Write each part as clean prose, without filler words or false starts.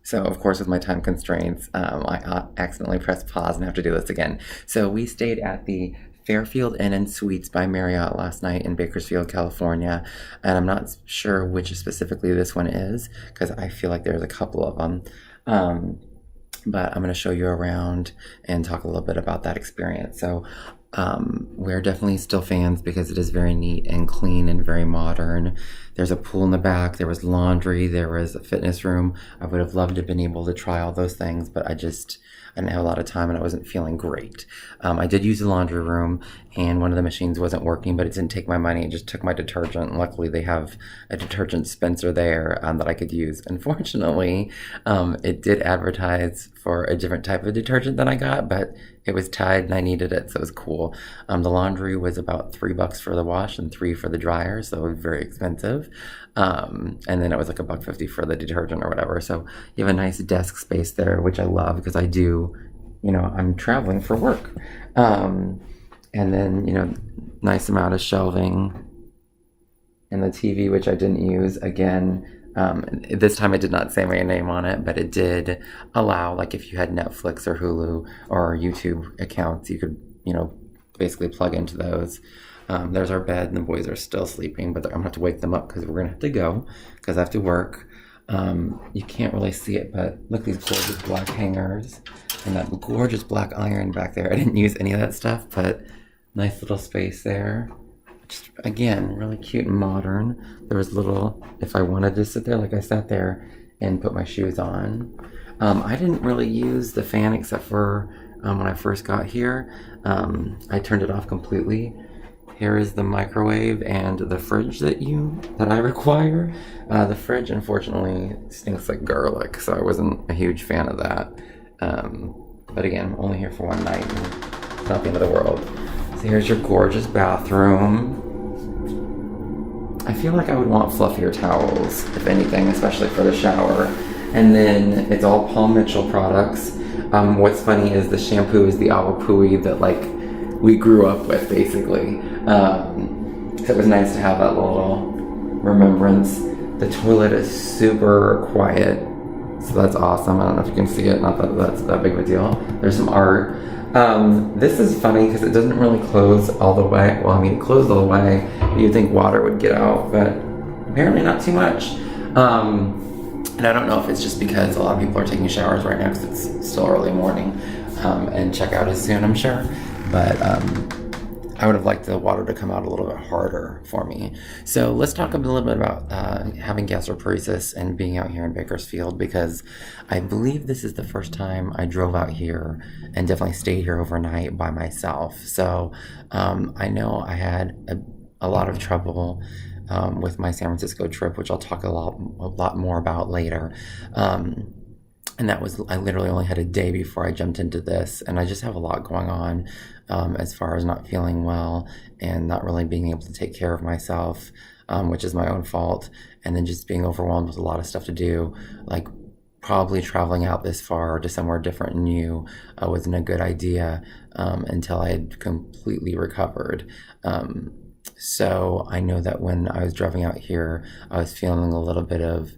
So, of course, with my time constraints, I accidentally pressed pause and have to do this again. So, we stayed at the Fairfield Inn and Suites by Marriott last night in Bakersfield, California. And I'm not sure which specifically this one is because I feel like there's a couple of them. Um, but I'm going to show you around and talk a little bit about that experience. So, we're definitely still fans because it is very neat and clean and very modern. There's a pool in the back, there was laundry, there was a fitness room. I would have loved to have been able to try all those things, but I didn't have a lot of time and I wasn't feeling great. I did use the laundry room and one of the machines wasn't working, but it didn't take my money. It just took my detergent. And luckily, they have a detergent dispenser there that I could use. Unfortunately, it did advertise for a different type of detergent than I got, but it was Tide and I needed it, so it was cool. The laundry was about $3 for the wash and $3 for the dryer, so it was very expensive. And then it was like $1.50 for the detergent or whatever. So you have a nice desk space there, which I love because I do, I'm traveling for work. And then, nice amount of shelving and the TV, which I didn't use. Again, this time it did not say my name on it, but it did allow, like if you had Netflix or Hulu or YouTube accounts, you could, basically plug into those. There's our bed and the boys are still sleeping, but I'm gonna have to wake them up because we're gonna have to go because I have to work. You can't really see it, but look at these gorgeous black hangers and that gorgeous black iron back there. I didn't use any of that stuff, but nice little space there. Just, again, really cute and modern. There was little, if I wanted to sit there, like I sat there and put my shoes on. I didn't really use the fan except for when I first got here. I turned it off completely. Here is the microwave and the fridge that I require. The fridge, unfortunately, stinks like garlic, so I wasn't a huge fan of that. But again, I'm only here for one night, and it's not the end of the world. So here's your gorgeous bathroom. I feel like I would want fluffier towels, if anything, especially for the shower. And then it's all Paul Mitchell products. What's funny is the shampoo is the Awapui that we grew up with, basically. So it was nice to have that little remembrance. The toilet is super quiet, so that's awesome. I don't know if you can see it, not that that's that big of a deal. There's some art. This is funny because it doesn't really close all the way. Well, I mean, it closed all the way. You'd think water would get out, but apparently not too much. And I don't know if it's just because a lot of people are taking showers right now because it's still early morning, and checkout is soon, I'm sure. But I would have liked the water to come out a little bit harder for me. So let's talk a little bit about having gastroparesis and being out here in Bakersfield, because I believe this is the first time I drove out here and definitely stayed here overnight by myself. So I know I had a lot of trouble with my San Francisco trip, which I'll talk a lot more about later. And that was, I literally only had a day before I jumped into this, and I just have a lot going on as far as not feeling well and not really being able to take care of myself, which is my own fault, and then just being overwhelmed with a lot of stuff to do, like probably traveling out this far to somewhere different and new wasn't a good idea until I had completely recovered. So I know that when I was driving out here, I was feeling a little bit of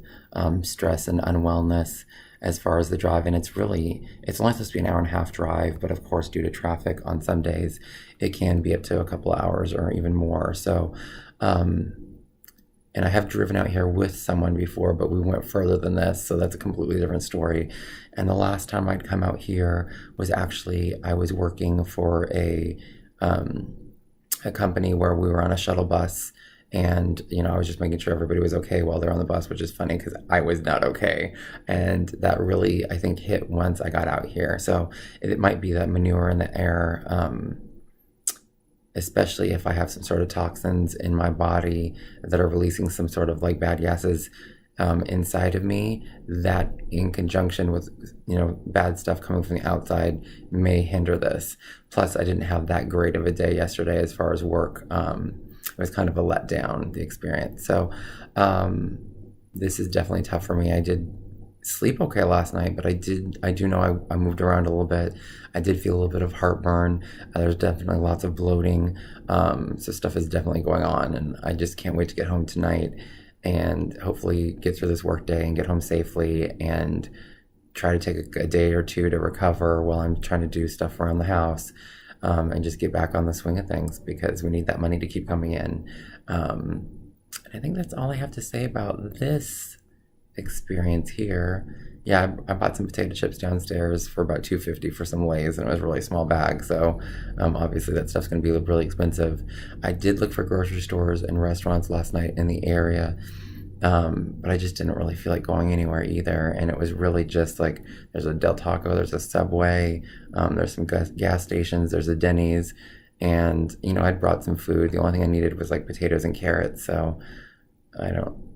stress and unwellness as far as the drive, and it's only supposed to be an hour and a half drive, but of course due to traffic on some days it can be up to a couple of hours or even more. So and I have driven out here with someone before, but we went further than this, so that's a completely different story. And the last time I'd come out here was actually, I was working for a company where we were on a shuttle bus, and I was just making sure everybody was okay while they're on the bus, which is funny because I was not okay, and that really, I think, hit once I got out here. So it might be that manure in the air, especially if I have some sort of toxins in my body that are releasing some sort of bad gases inside of me, that in conjunction with bad stuff coming from the outside may hinder this. Plus, I didn't have that great of a day yesterday as far as work. It was kind of a letdown, the experience. So this is definitely tough for me. I did sleep okay last night, but I do know I moved around a little bit. I did feel a little bit of heartburn. There's definitely lots of bloating. So stuff is definitely going on, and I just can't wait to get home tonight and hopefully get through this work day and get home safely and try to take a day or two to recover while I'm trying to do stuff around the house, and just get back on the swing of things because we need that money to keep coming in. And I think that's all I have to say about this experience here. Yeah, I bought some potato chips downstairs for about $2.50 for some Lay's, and it was a really small bag. So obviously that stuff's going to be really expensive. I did look for grocery stores and restaurants last night in the area, but I just didn't really feel like going anywhere either. And it was really just like there's a Del Taco, there's a Subway, there's some gas stations, there's a Denny's, and I'd brought some food. The only thing I needed was like potatoes and carrots. So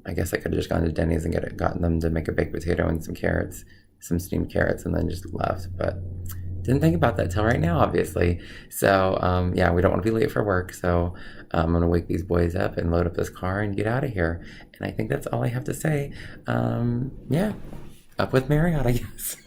I guess I could have just gone to Denny's and gotten them to make a baked potato and some carrots, some steamed carrots, and then just left. But didn't think about that till right now, obviously. So yeah, we don't want to be late for work. So I'm gonna wake these boys up and load up this car and get out of here. And I think that's all I have to say. Yeah, up with Marriott, I guess.